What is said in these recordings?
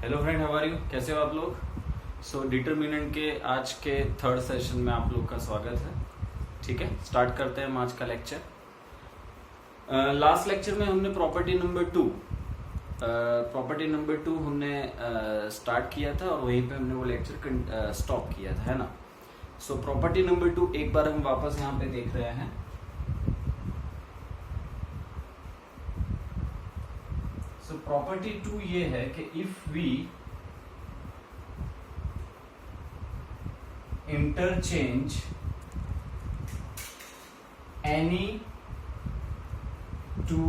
Hello friend, how are you? कैसे हो आप लोग? सो डिटरमिनेंट के आज के थर्ड सेशन में आप लोग का स्वागत है। ठीक है, स्टार्ट करते हैं हम आज का लेक्चर। लास्ट लेक्चर में हमने प्रॉपर्टी नंबर टू हमने स्टार्ट किया था और वहीं पे हमने वो लेक्चर स्टॉप किया था, है ना। सो प्रॉपर्टी नंबर 2 एक बार हम वापस यहाँ पे देख रहे हैं। सो प्रॉपर्टी 2 ये है कि if we interchange any two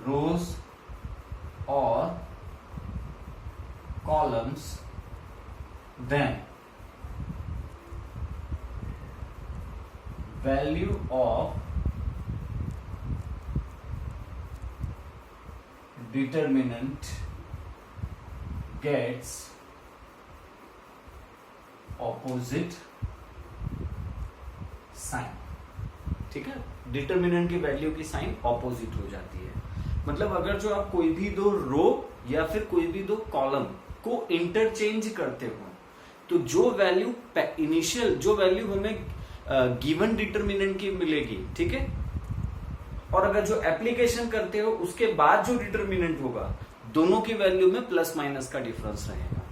rows और columns then value of determinant gets opposite sign। ठीक है, डिटरमिनेंट की वैल्यू की साइन ऑपोजिट हो जाती है। मतलब अगर जो आप कोई भी दो रो या फिर कोई भी दो कॉलम को इंटरचेंज करते हो तो जो वैल्यू इनिशियल जो वैल्यू हमें गिवन डिटरमिनेंट की मिलेगी, ठीक है, और अगर जो एप्लीकेशन करते हो उसके बाद जो डिटरमिनेंट होगा दोनों की वैल्यू में प्लस माइनस का डिफरेंस रहेगा।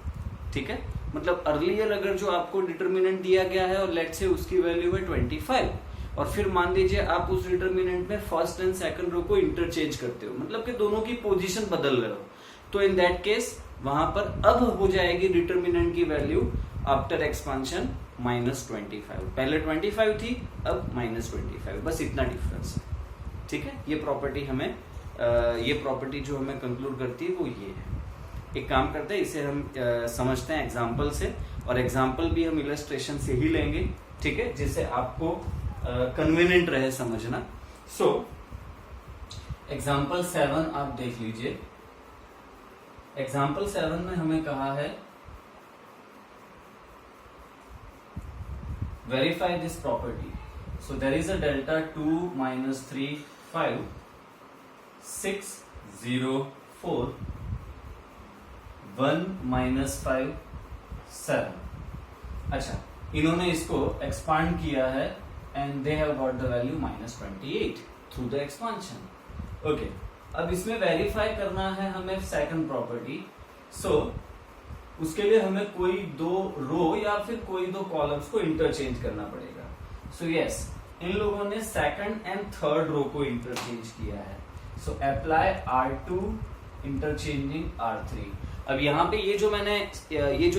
ठीक है, मतलब अर्लियर अगर जो आपको डिटरमिनेंट दिया गया है और लेट से उसकी वैल्यू है 25 और फिर मान लीजिए आप उस डिटरमिनेंट में फर्स्ट एंड सेकंड रो को इंटरचेंज करते हो, मतलब कि दोनों की पोजीशन बदल रहे हो, तो इन दैट केस वहां पर अब हो जाएगी डिटरमिनेंट की वैल्यू आफ्टर एक्सपांशन -25। पहले 25 थी, अब -25, बस इतना डिफरेंस है। ठीक है, ये प्रॉपर्टी जो हमें कंक्लूड करती है वो ये है। एक काम करते हैं, इसे हम समझते हैं एग्जाम्पल से, और एग्जाम्पल भी हम इलस्ट्रेशन से ही लेंगे, ठीक है, जिससे आपको कन्वीनियंट रहे समझना। सो एग्जाम्पल 7 आप देख लीजिए। एग्जाम्पल 7 में हमें कहा है verify this property. So there is a delta 2 minus 3 5 6 0 4 1 minus 5 7। अच्छा, इन्होंने इसको एक्सपांड किया है and they have got the value -28 through the expansion. Okay, अब इसमें वेरीफाई करना है हमें सेकंड प्रॉपर्टी। सो उसके लिए हमें कोई दो रो या फिर कोई दो कॉलम्स को इंटरचेंज करना पड़ेगा। सो यस, इन लोगों ने सेकंड एंड थर्ड रो को इंटरचेंज किया है। So apply R2 interchanging R3। अब यहाँ पे ये जो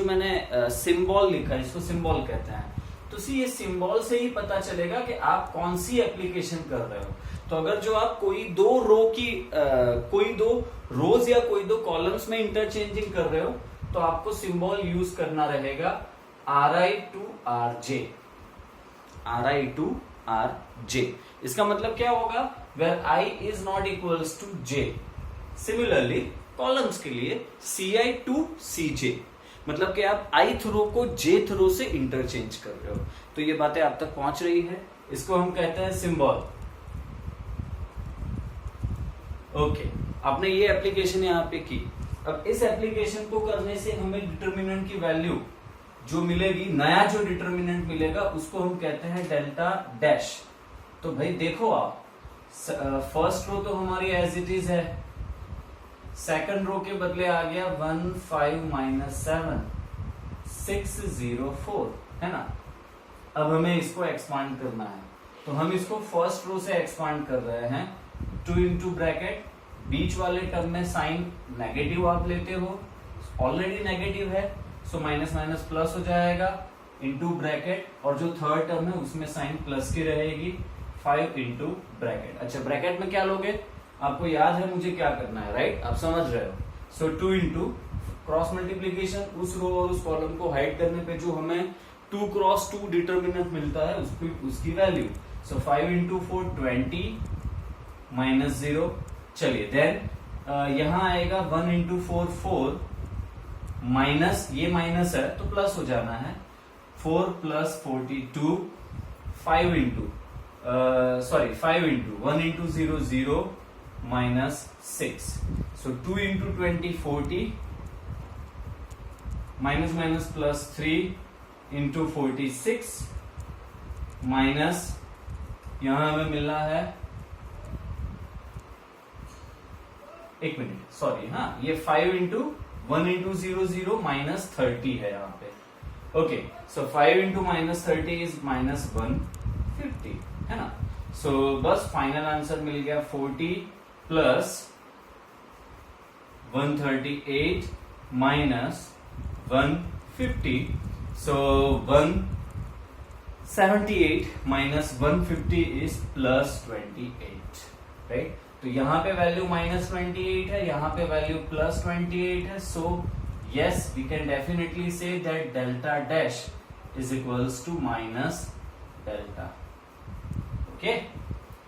मैंने सिंबल लिखा है, इसको सिंबल कहते हैं। तो सी ये सिंबल से ही पता चलेगा कि आप कौन सी एप्लीकेशन कर रहे हो। तो अगर जो आप कोई दो रोज या कोई दो कॉलम्स में इंटरचेंजिंग कर रहे हो तो आपको सिंबल यूज करना रहेगा Ri to Rj। इसका मतलब क्या होगा? Where I is not equals to J। Similarly columns के लिए Ci to Cj, मतलब कि आप ith रो को jth रो से इंटरचेंज कर रहे हो। तो ये बातें आप तक पहुंच रही है, इसको हम कहते हैं सिंबल। ओके, आपने ये एप्लीकेशन यहाँ पे की। अब इस एप्लीकेशन को करने से हमें डिटरमिनेंट की वैल्यू जो मिलेगी, नया जो डिटरमिनेंट मिलेगा उसको हम कहते हैं डेल्टा डैश। तो भाई देखो आप, फर्स्ट रो तो हमारी एज इट इज है, सेकंड रो के बदले आ गया 1 5 -7 6 0 4, है ना। अब हमें इसको एक्सपांड करना है, तो हम इसको फर्स्ट रो से एक्सपांड कर रहे हैं। 2 इंटू ब्रैकेट, बीच वाले टर्म में साइन नेगेटिव आप लेते हो, ऑलरेडी नेगेटिव है, सो माइनस माइनस प्लस हो जाएगा, इंटू ब्रैकेट, और जो थर्ड टर्म है उसमें साइन प्लस की रहेगी, 5 इंटू ब्रैकेट। अच्छा, ब्रैकेट में क्या लोगे? आपको याद है मुझे क्या करना है, राइट? आप समझ रहे हो। सो 2 इंटू क्रॉस मल्टीप्लीकेशन, उस रो और उस कॉलम को हाइड करने पे जो हमें 2 क्रॉस 2 डिटरमिनेंट मिलता है उसकी वैल्यू। सो 5 इंटू 4 20 -0। चलिए देन यहां आएगा 1 इंटू 4 4 माइनस, ये माइनस है तो प्लस हो जाना है, 4 + 42 5 into 1 into 0 0 -6, so 2 into 20 40 minus minus plus 3 into 46 minus यहां हमें मिल रहा है, एक मिनट सॉरी, हाँ ये 5 इंटू 1 इंटू 0 0 माइनस 30 है यहाँ पे। Okay, so 5 into minus 30 is minus 150 है ना। सो बस फाइनल आंसर मिल गया 40 plus 138 minus 150। So 178 minus 150 is plus 28, right. तो यहां पे वैल्यू माइनस 28 है, यहां पे वैल्यू प्लस 28 है। So yes, we can definitely say that delta dash is equals to minus delta. Okay,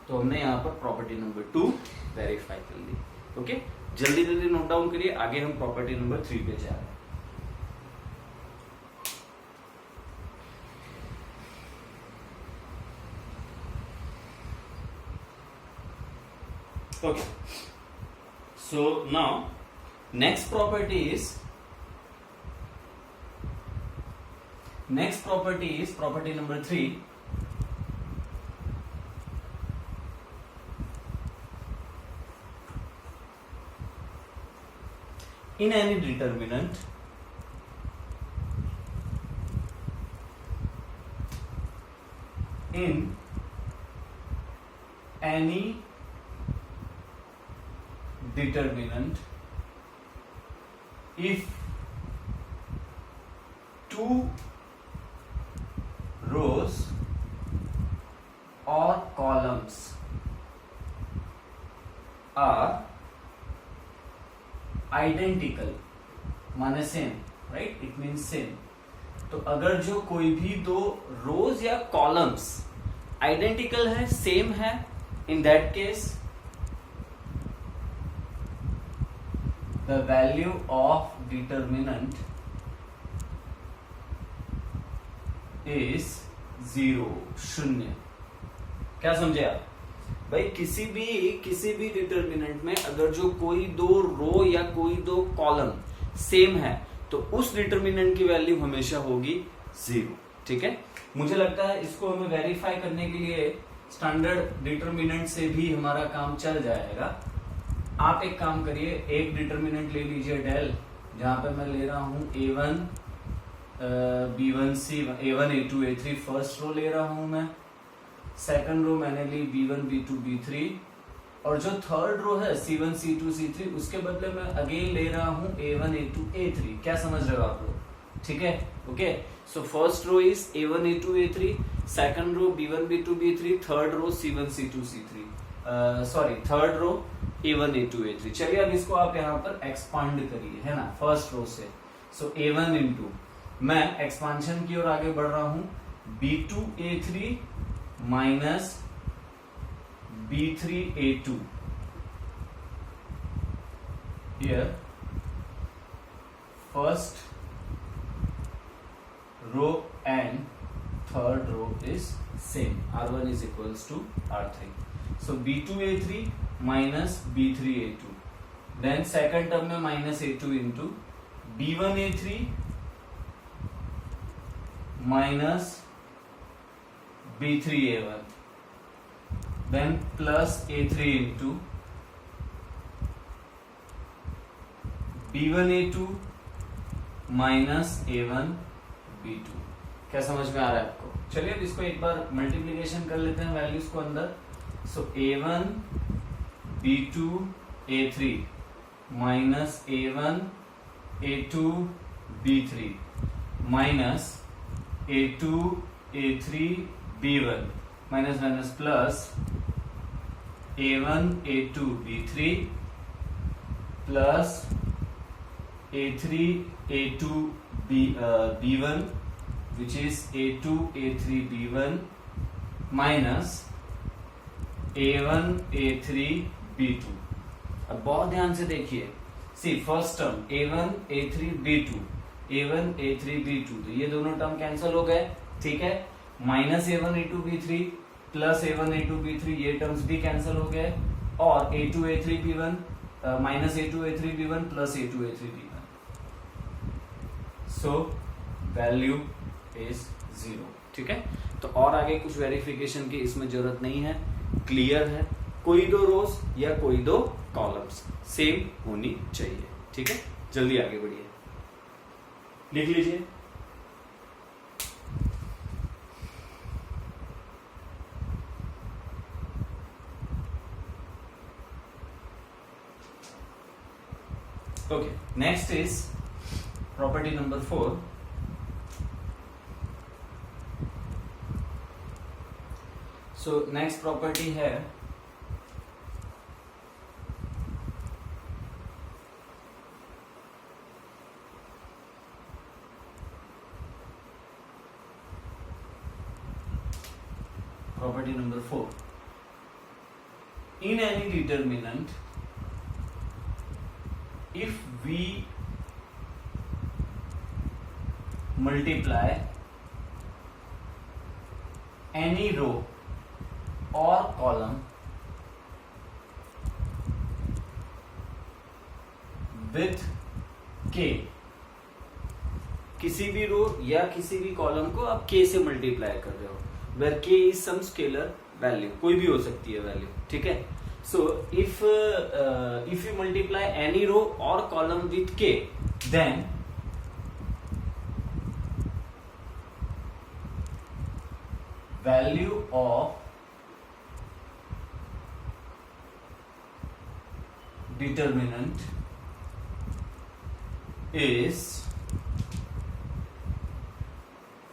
तो हमने यहां पर प्रॉपर्टी नंबर 2 वेरीफाई कर ली। ओके, जल्दी जल्दी नोट डाउन करिए, आगे हम प्रॉपर्टी नंबर 3 पे जा रहे हैं। Okay, so now next property is property number 3. In any determinant if 2 rows or columns are identical, माने same, right, it means same. तो अगर जो कोई भी दो रोज या कॉलम्स आइडेंटिकल है, सेम है, in that case the value of determinant is 0, शून्य। क्या समझे आप भाई? किसी भी डिटर्मिनेंट में अगर जो कोई दो रो या कोई दो कॉलम सेम है तो उस डिटर्मिनेंट की वैल्यू हमेशा होगी 0, ठीक है। मुझे लगता है इसको हमें वेरीफाई करने के लिए स्टैंडर्ड डिटर्मिनेंट से भी हमारा काम चल जाएगा। आप एक काम करिए, एक डिटर्मिनेंट ले लीजिए डेल, जहां पे मैं ले रहा हूं A1 B1 C1 A1 A2 A3 first row ले रहा हूं मैं, सेकंड रो मैंने ली B1 B2 B3, और जो थर्ड रो है C1 C2 C3 उसके बदले मैं अगेन ले रहा हूं A1 A2 A3। क्या समझ रहे हो आप लोग? ठीक है, okay. So first row is A1 A2 A3, second row B1 B2 B3, third row C1 C2 C3, sorry third row A1 A2 A3। चलिए अब इसको आप यहाँ पर एक्सपांड करिए, है ना, फर्स्ट रो से। सो A1 इंटू, मैं एक्सपांशन की ओर आगे बढ़ रहा हूं, B2 A3 minus B3 A2 here first row and third row is same, R1 is equals to R3. So B2 A3 minus B3 A2, then second term में minus A2 into B1 A3 minus B3 A1, then plus A3 into B1 A2 minus A1 B2। क्या समझ में आ रहा है आपको? चलिए अब इसको एक बार मल्टीप्लीकेशन कर लेते हैं वैल्यूज को अंदर। सो A1 B2 A3 minus A1 A2 B3 minus A2 A3 B1 minus minus plus A1 A2 B3 plus A3 A2 B1 which is A2 A3 B1 minus A1 A3 B2। अब बहुत ध्यान से देखिए, सी first term A1 A3 B2, A1 A3 B2, तो ये दोनों term cancel हो गए, ठीक है। Minus A1 A2 B3 plus A1 A2 B3, ये टर्म्स भी कैंसिल हो गए, और A2 A3 B1 minus A2 A3 B1 plus A2 A3 B1। So value is 0। ठीक है, तो और आगे कुछ वेरिफिकेशन की इसमें जरूरत नहीं है, क्लियर है। कोई दो रोज या कोई दो कॉलम्स सेम होनी चाहिए। ठीक है, जल्दी आगे बढ़िए, लिख लीजिए। Okay, next is property number 4. So next property है property number 4. In any determinant, if we multiply any row or column with k, किसी भी रो या किसी भी कॉलम को आप k से मल्टीप्लाई कर रहे हो, where k is some scalar value, कोई भी हो सकती है वैल्यू। ठीक है, so if you multiply any row or column with k, then value of determinant is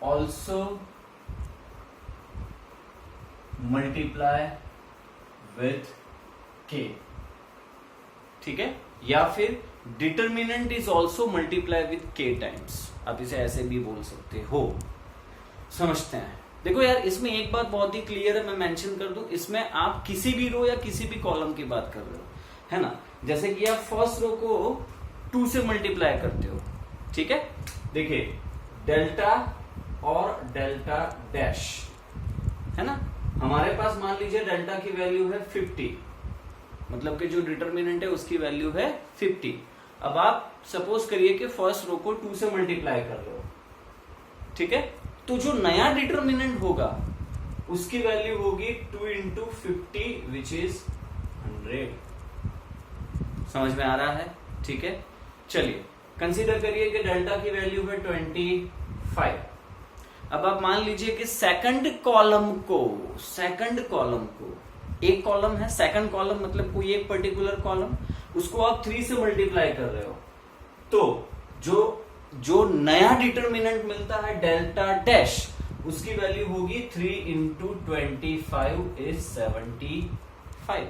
also multiply with k। ठीक है, या फिर determinant is also multiply with k times, आप इसे ऐसे भी बोल सकते हो। समझते हैं, देखो यार इसमें एक बात बहुत ही क्लियर है, मैं मेंशन कर दूं, इसमें आप किसी भी रो या किसी भी कॉलम की बात कर रहे हो, है ना। जैसे कि आप फर्स्ट रो को 2 से मल्टीप्लाई करते हो। ठीक है, देखिए डेल्टा और डेल्टा डैश, है ना। हमारे पास मान लीजिए डेल्टा की वैल्यू है 50, मतलब कि जो डिटर्मिनेंट है उसकी वैल्यू है 50। अब आप सपोज करिए कि फर्स्ट रो को 2 से मल्टीप्लाई कर रहे हो। ठीक है, तो जो नया डिटर्मिनेंट होगा उसकी वैल्यू होगी 2 into 50 विच इज 100। समझ में आ रहा है? ठीक है, चलिए कंसीडर करिए कि डेल्टा की वैल्यू है 25। अब आप मान लीजिए कि सेकंड कॉलम को एक कॉलम है, सेकंड कॉलम मतलब कोई एक पर्टिकुलर कॉलम, उसको आप 3 से मल्टीप्लाई कर रहे हो, तो जो नया डिटर्मिनेंट मिलता है डेल्टा डैश, उसकी वैल्यू होगी 3 into 25 is 75।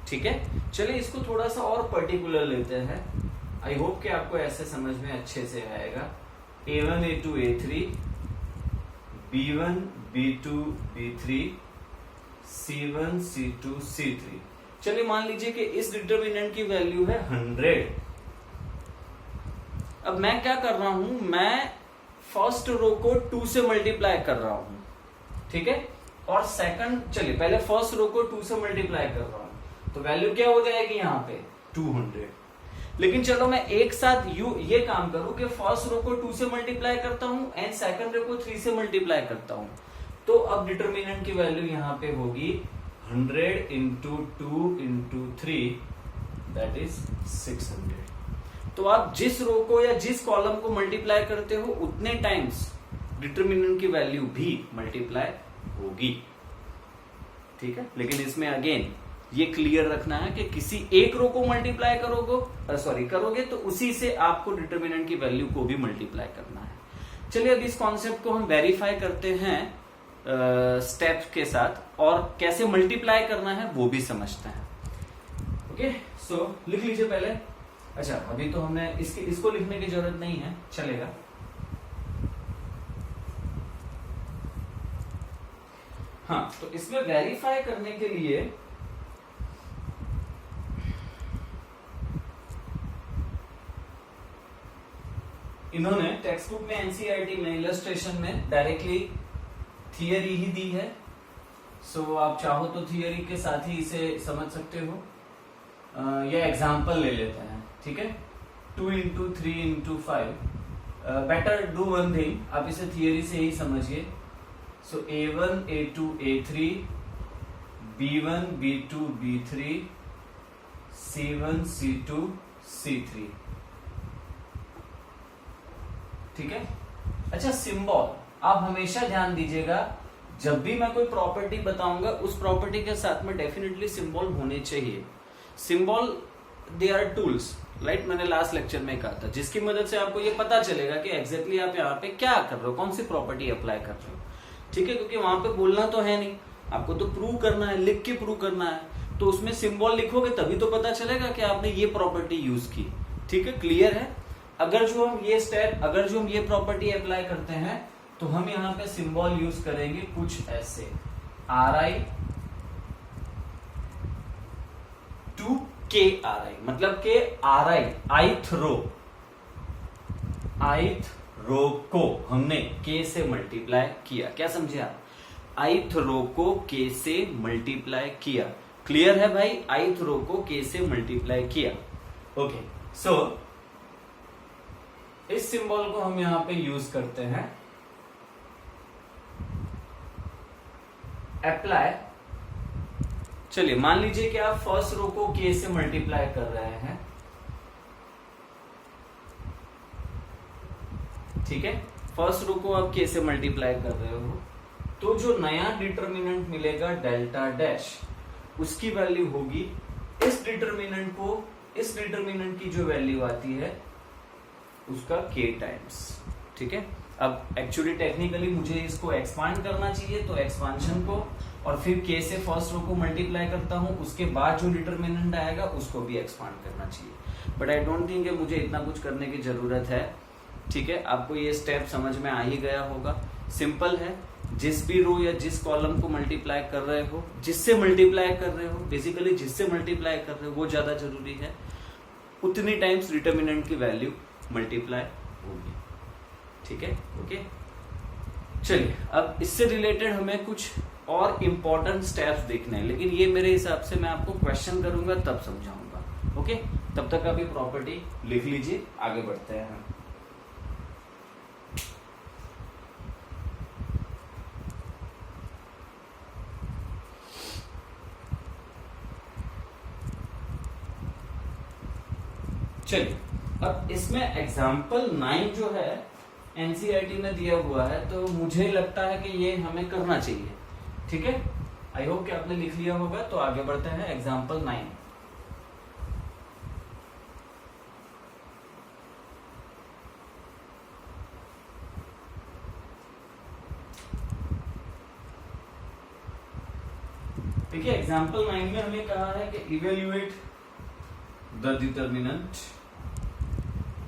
ठीक है, चलिए इसको थोड़ा सा और पर्टिकुलर लेते हैं। आई होप कि आपको ऐसे समझ में अच्छे से आएगा। A1 A2 A3, B1 B2 B3, C1 C2 C3। चलिए मान लीजिए कि इस डिटर्मिनेंट की वैल्यू है 100। अब मैं क्या कर रहा हूं, मैं फर्स्ट रो को 2 से मल्टीप्लाई कर रहा हूं। ठीक है, और सेकंड, चलिए पहले फर्स्ट रो को 2 से मल्टीप्लाई कर रहा हूं, तो वैल्यू क्या हो जाएगी यहाँ पे 200। लेकिन चलो मैं एक साथ ये काम करूं कि फर्स्ट रो को 2 से मल्टीप्लाई करता हूं एंड सेकंड रो को 3 से मल्टीप्लाई करता हूं, तो अब डिटर्मिनेंट की वैल्यू यहाँ पे होगी 100 into 2 into 3 दैट इज 600। तो आप जिस रो को या जिस कॉलम को मल्टीप्लाई करते हो उतने टाइम्स डिटर्मिनेंट की वैल्यू भी मल्टीप्लाई होगी। ठीक है, लेकिन इसमें अगेन ये क्लियर रखना है कि किसी एक रो को मल्टीप्लाई करोगे तो उसी से आपको डिटर्मिनेंट की वैल्यू को भी मल्टीप्लाई करना है। चलिए अब इस कॉन्सेप्ट को हम वेरीफाई करते हैं स्टेप्स के साथ, और कैसे मल्टीप्लाई करना है वो भी समझते हैं। ओके, सो लिख लीजिए पहले। अच्छा, अभी तो हमने इसको लिखने की जरूरत नहीं है, चलेगा। हाँ, तो इसमें वेरीफाई करने के लिए इन्होंने टेक्स्ट बुक में एनसीईआरटी में इलस्ट्रेशन में डायरेक्टली थियरी ही दी है। सो आप चाहो तो थियरी के साथ ही इसे समझ सकते हो, या एग्जाम्पल ले लेते हैं। ठीक है, 2 into 3 into 5 better do one thing, आप इसे थियरी से ही समझिए। सो A1 A2 A3 B1 B2 B3 C1 C2 C3, ठीक है। अच्छा, सिंबल आप हमेशा ध्यान दीजिएगा, जब भी मैं कोई प्रॉपर्टी बताऊंगा उस प्रॉपर्टी के साथ में डेफिनेटली सिंबल होने चाहिए। Symbol they are tools, right, मैंने लास्ट लेक्चर में कहा था, जिसकी मदद से आपको ये पता चलेगा कि एग्जैक्टली आप यहाँ पे क्या कर रहे हो, कौन सी प्रॉपर्टी अप्लाई कर रहे हो, ठीक है। क्योंकि वहां पे बोलना तो है नहीं, आपको तो प्रूव करना है, लिख के प्रूव करना है, तो उसमें सिंबल लिखोगे तभी तो पता चलेगा कि आपने ये प्रॉपर्टी यूज की, ठीक है। क्लियर है। अगर जो हम ये प्रॉपर्टी अप्लाई करते हैं तो हम यहाँ पे सिंबल यूज करेंगे कुछ ऐसे, RI टू KRI, मतलब के RI ith रो को हमने K से मल्टीप्लाई किया। क्या समझे आप? ith रो को K से मल्टीप्लाई किया। क्लियर है भाई? ith रो को K से मल्टीप्लाई किया। ओके, सो इस सिंबल को हम यहां पे यूज करते हैं, अप्लाई। चलिए मान लीजिए कि आप फर्स्ट रो को K से मल्टीप्लाई कर रहे हैं, ठीक है। फर्स्ट रो को आप K से मल्टीप्लाई कर रहे हो, तो जो नया डिटर्मिनेंट मिलेगा डेल्टा डैश, उसकी वैल्यू होगी इस डिटर्मिनेंट की जो वैल्यू आती है उसका K टाइम्स, ठीक है। अब एक्चुअली टेक्निकली मुझे इसको एक्सपांड करना चाहिए, तो एक्सपांशन को और फिर K से फर्स्ट रो को मल्टीप्लाई करता हूं, उसके बाद जो डिटर्मिनेंट आएगा उसको भी एक्सपांड करना चाहिए। बट आई डोंट थिंक मुझे इतना कुछ करने की जरूरत है, ठीक है। आपको ये स्टेप समझ में आ ही गया होगा। सिंपल है, जिस भी रो या जिस कॉलम को मल्टीप्लाई कर रहे हो, जिससे मल्टीप्लाई कर रहे हो, बेसिकली जिससे मल्टीप्लाई कर रहे हो वो ज्यादा जरूरी है, उतनी टाइम्स डिटर्मिनेंट की वैल्यू मल्टीप्लाई होगी, ठीक है। ओके, चलिए अब इससे रिलेटेड हमें कुछ और इंपॉर्टेंट स्टेप्स देखने हैं, लेकिन ये मेरे हिसाब से मैं आपको क्वेश्चन करूंगा तब समझाऊंगा। ओके, तब तक आप ये प्रॉपर्टी लिख लीजिए, आगे बढ़ते हैं हम। चलिए अब इसमें एग्जाम्पल 9 जो है एनसीईआरटी ने दिया हुआ है, तो मुझे लगता है कि ये हमें करना चाहिए, ठीक है। आई होप कि आपने लिख लिया होगा, तो आगे बढ़ते हैं। एग्जाम्पल 9, ठीक है। एग्जाम्पल 9 में हमें कहा है कि evaluate the determinant,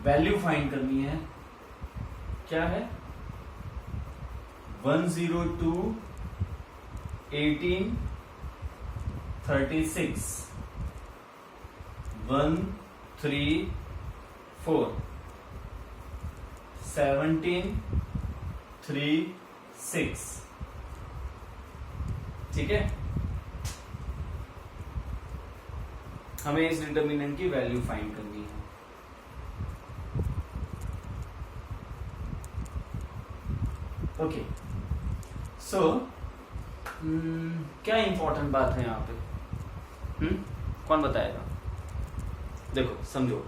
value find करनी है। क्या है? 102 18 36 1 3 4 17 3 6, ठीक है। हमें इस डिटर्मिनेंट की वैल्यू फाइंड करनी है। ओके, सो क्या इंपॉर्टेंट बात है यहाँ पे? कौन बताएगा? देखो समझो,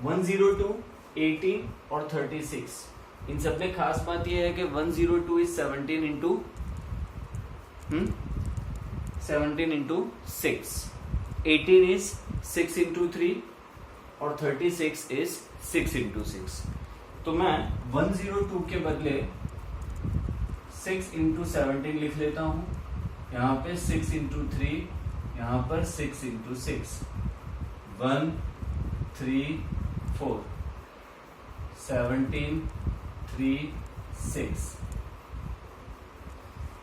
102 18 और 36, इन सब में खास बात यह है कि 102 इज 17 इंटू 6, 18 is 6 into 3 और 36 is 6 into 6। तो मैं 102 के बदले 6 into 17 लिख लेता हूं, यहाँ पे 6 into 3, यहाँ पर 6 into 6, 1 3 4 17 3 6।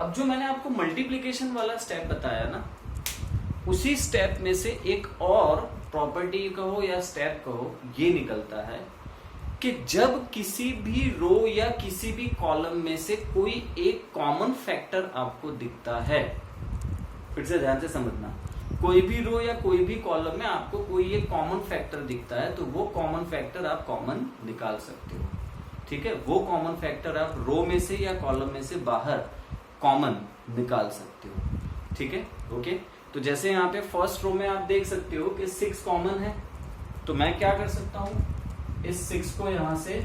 अब जो मैंने आपको मल्टीप्लिकेशन वाला स्टेप बताया ना, उसी स्टेप में से एक और प्रॉपर्टी कहो या स्टेप कहो, ये निकलता है कि जब किसी भी रो या किसी भी कॉलम में से कोई एक कॉमन फैक्टर आपको दिखता है, फिर से ध्यान से समझना, कोई भी रो या कोई भी कॉलम में आपको कोई एक कॉमन फैक्टर दिखता है, तो वो कॉमन फैक्टर आप कॉमन निकाल सकते हो, ठीक है, वो कॉमन फैक्टर आप रो में से या कॉलम में से बाहर कॉमन निकाल सकते हो, ठीक है। ओके, तो जैसे यहाँ पे फर्स्ट रो में आप देख सकते हो कि 6 कॉमन है, तो मैं क्या कर सकता हूं, इस 6 को यहां से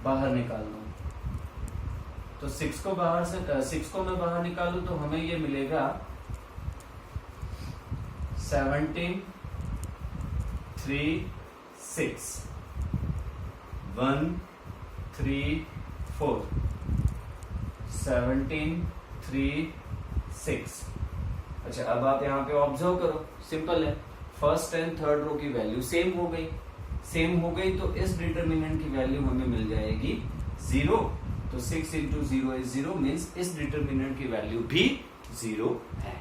बाहर निकाल दूं। तो 6 को मैं बाहर निकालूं तो हमें ये मिलेगा 17 3 6 1 3 4 17 3 6। अच्छा, अब आप यहाँ पे ऑब्जर्व करो, सिंपल है, फर्स्ट एंड थर्ड रो की वैल्यू सेम हो गई, तो इस डिटर्मिनेंट की वैल्यू हमें मिल जाएगी 0। तो 6 इंटू 0 इज 0 मीन्स इस डिटर्मिनेंट की वैल्यू भी 0 है,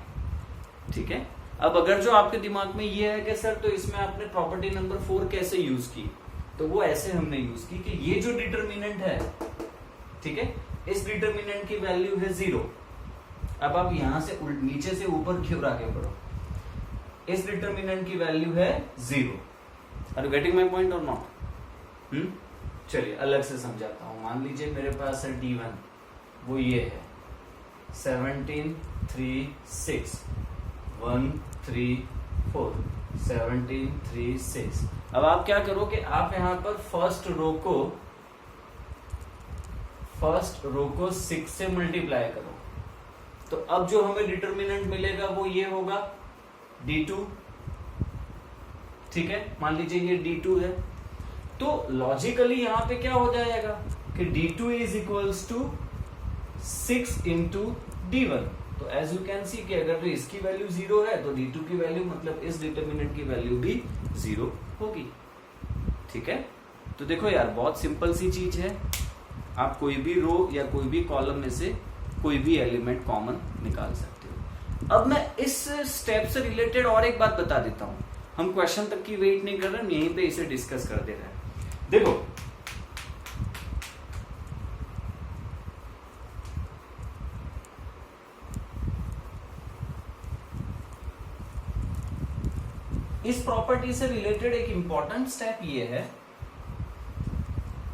ठीक है। अब अगर जो आपके दिमाग में ये है कि सर तो इसमें आपने प्रॉपर्टी नंबर 4 कैसे यूज की, तो वो ऐसे हमने यूज की कि ये जो डिटर्मिनेंट है, ठीक है, इस डिटर्मिनेंट की वैल्यू है 0। अब आप यहां से नीचे से ऊपर की ओर आगे बढ़ो, इस डिटर्मिनेंट की वैल्यू है 0। Are you getting my point और नॉट? चलिए अलग से समझाता हूं। मान लीजिए मेरे पास है D1, वो ये है 17 3 6 1 3 4 17 3 6। अब आप क्या करो कि आप यहां पर फर्स्ट रो को 6 से मल्टीप्लाई करो, तो अब जो हमें डिटर्मिनेंट मिलेगा वो ये होगा D2, ठीक है। मान लीजिए ये D2 है, तो लॉजिकली यहां पे क्या हो जाएगा कि D2 is equals to 6 into D1। तो एज यू कैन सी कि अगर तो इसकी वैल्यू 0 है तो D2 की वैल्यू मतलब इस डिटर्मिनेंट की वैल्यू भी 0 होगी, ठीक है। तो देखो यार, बहुत सिंपल सी चीज है, आप कोई भी रो या कोई भी कॉलम में से कोई भी एलिमेंट कॉमन निकाल सकते हो। अब मैं इस स्टेप से रिलेटेड और एक बात बता देता हूं, हम क्वेश्चन तक की वेट नहीं कर रहे, हम यहीं पे इसे डिस्कस कर दे रहे हैं। देखो, इस प्रॉपर्टी से रिलेटेड एक इंपॉर्टेंट स्टेप ये है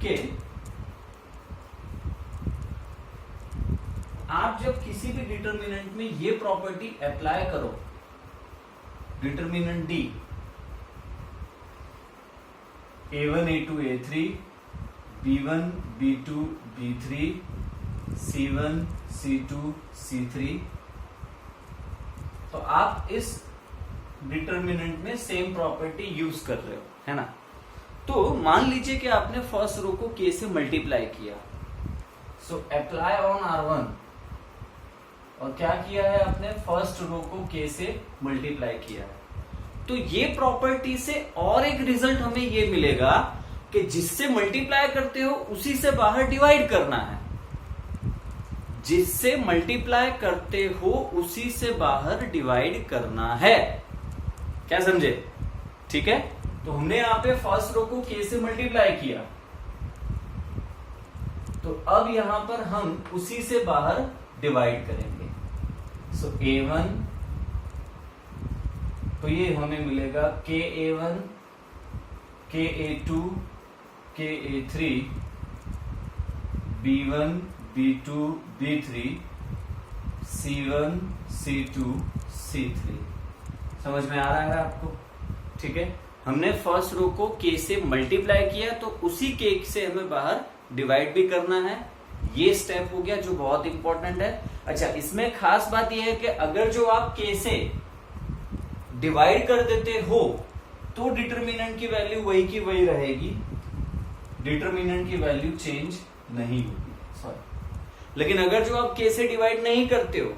कि आप जब किसी भी डिटर्मिनेंट में ये प्रॉपर्टी अप्लाई करो, determinant D A1 A2 A3 B1 B2 B3 C1 C2 C3, तो आप इस डिटर्मिनेंट में सेम प्रॉपर्टी यूज कर रहे हो, है ना। तो मान लीजिए कि आपने फर्स्ट रो को K से मल्टीप्लाई किया, सो अप्लाई ऑन R1, और क्या किया है आपने, फर्स्ट रो को K से मल्टीप्लाई किया है, तो ये प्रॉपर्टी से और एक रिजल्ट हमें ये मिलेगा कि जिससे मल्टीप्लाई करते हो उसी से बाहर डिवाइड करना है, जिससे मल्टीप्लाई करते हो उसी से बाहर डिवाइड करना है, क्या समझे, ठीक है। तो हमने यहां पे फर्स्ट रो को K से मल्टीप्लाई किया, तो अब यहां पर हम उसी से बाहर डिवाइड करेंगे। सो A1, तो ये हमें मिलेगा KA1 KA2 KA3 B1 B2 B3 C1 C2 C3। समझ में आ रहा है आपको, ठीक है। हमने फर्स्ट रो को K से मल्टीप्लाई किया, तो उसी K से हमें बाहर डिवाइड भी करना है, ये स्टेप हो गया जो बहुत इंपॉर्टेंट है। अच्छा, इसमें खास बात यह है कि अगर जो आप K से डिवाइड कर देते हो तो डिटर्मिनेंट की वैल्यू वही की वही रहेगी, डिटर्मिनेंट की वैल्यू चेंज नहीं होगी, सॉरी। लेकिन अगर जो आप K से डिवाइड नहीं करते हो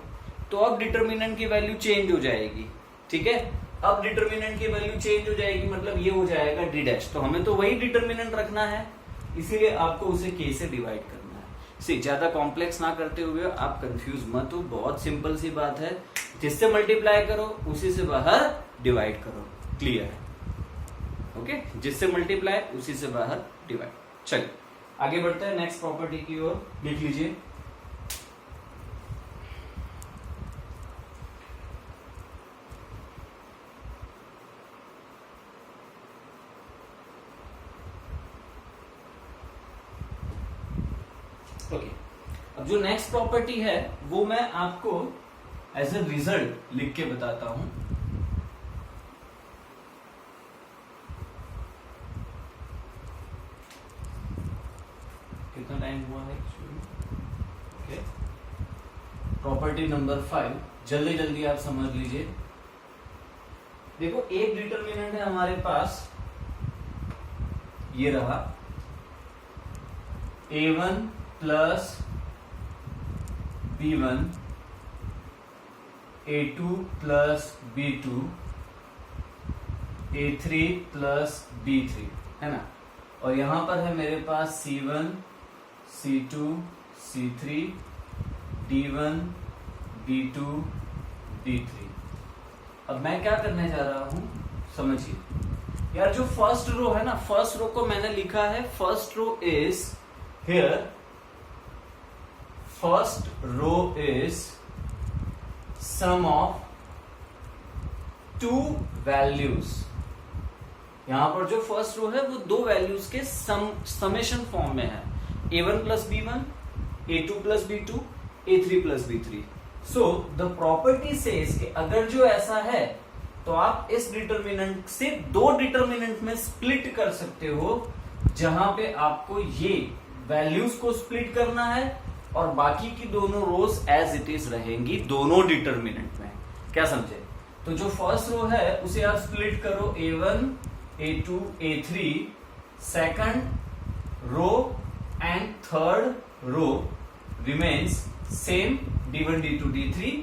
तो अब डिटर्मिनेंट की वैल्यू चेंज हो जाएगी, ठीक है। अब डिटर्मिनेंट की वैल्यू चेंज हो जाएगी, मतलब ये हो जाएगा D डैश, तो हमें तो वही डिटर्मिनेंट रखना है, इसीलिए आपको उसे K से डिवाइड करना है। सी ज्यादा कॉम्प्लेक्स ना करते हुए आप कंफ्यूज मत हो, बहुत सिंपल सी बात है, जिससे मल्टीप्लाई करो उसी से बाहर डिवाइड करो, क्लियर है, ओके। जिससे मल्टीप्लाई उसी से बाहर डिवाइड। चलिए आगे बढ़ते हैं नेक्स्ट प्रॉपर्टी की ओर, लिख लीजिए। ओके, अब जो नेक्स्ट प्रॉपर्टी है वो मैं आपको एज ए रिजल्ट लिख के बताता हूं। कितना टाइम हुआ है? ओके, प्रॉपर्टी नंबर 5, जल्दी जल्दी आप समझ लीजिए। देखो, एक डिटरमिनेंट है हमारे पास, ये रहा A1 plus B1, A2 plus B2, A3 plus B3, है ना। और यहां पर है मेरे पास C1, C2, C3, D1, D2, D3। अब मैं क्या करने जा रहा हूं, समझिए यार। जो फर्स्ट रो है ना, फर्स्ट रो को मैंने लिखा है, first row is here, first row is sum of two values. यहां पर जो फर्स्ट रो है वो दो वैल्यूज के समेशन फॉर्म में है, A1 plus B1, A2 plus B2, A3 plus B3। So the property says कि अगर जो ऐसा है तो आप इस डिटरमिनेंट से दो डिटरमिनेंट में स्प्लिट कर सकते हो, जहां पे आपको ये वैल्यूज को स्प्लिट करना है और बाकी की दोनों रोज एज इट इज रहेंगी दोनों डिटरमिनेंट में। क्या समझे? तो जो फर्स्ट रो है उसे आप स्प्लिट करो A1, A2, A3, second row and third row remains same, D1, D2, D3,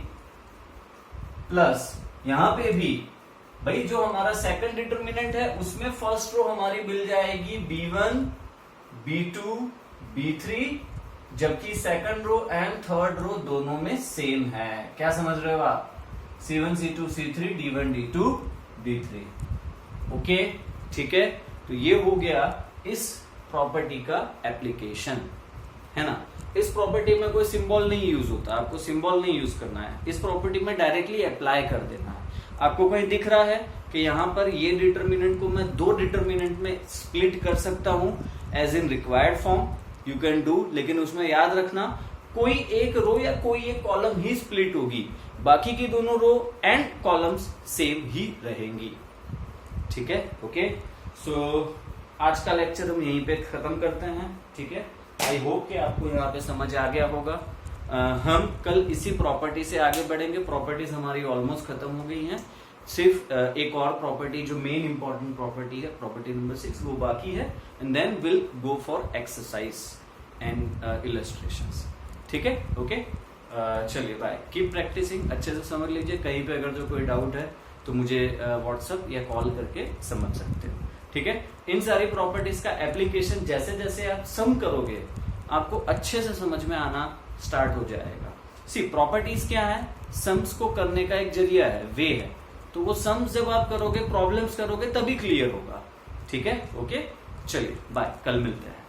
plus यहां पे भी भाई जो हमारा सेकंड डिटरमिनेंट है उसमें फर्स्ट रो हमारी मिल जाएगी B1, B2, B3, जबकि second row and third row दोनों में सेम है। क्या समझ रहे हो आप? C1, C2, C3, D1, D2, D3। Okay, ठीक है। तो ये हो गया इस प्रॉपर्टी का एप्लीकेशन, है ना। इस प्रॉपर्टी में कोई सिंबल नहीं यूज होता, आपको सिंबल नहीं यूज करना है, इस प्रॉपर्टी में डायरेक्टली अप्लाई कर देना है। आपको कहीं दिख रहा है कि यहां पर ये डिटरमिनेंट को मैं दो डिटरमिनेंट में स्प्लिट कर सकता हूं as in required form, you can do, लेकिन उसमें याद रखना कोई एक रो या कोई एक कॉलम ही स्प्लिट होगी, बाकी की दोनों रो एंड कॉलम्स सेम ही रहेंगी। ठीक है, ओके। सो आज का लेक्चर हम यहीं पे खत्म करते हैं, ठीक है। आई होप कि आपको यहाँ पे समझ आ गया होगा। हम कल इसी प्रॉपर्टी से आगे बढ़ेंगे। प्रॉपर्टीज हमारी ऑलमोस्ट खत्म हो गई हैं, सिर्फ एक और प्रॉपर्टी जो मेन इंपॉर्टेंट प्रॉपर्टी है, प्रॉपर्टी नंबर 6, वो बाकी है, and then will go for exercise and illustrations. ठीक है, ओके। चलिए बाय, कीप प्रैक्टिसिंग, अच्छे से समझ लीजिए। कहीं पे अगर जो कोई डाउट है तो मुझे व्हाट्सएप या कॉल करके समझ सकते हो, ठीक है। इन सारी प्रॉपर्टीज का एप्लीकेशन जैसे जैसे आप सम करोगे आपको अच्छे से समझ में आना स्टार्ट हो जाएगा। सी प्रॉपर्टीज क्या है? सम्स को करने का एक जरिया है, वे है। तो वो सम्स जब आप करोगे, प्रॉब्लम्स करोगे, तभी क्लियर होगा। ठीक है, ओके। चलिए बाय, कल मिलते हैं।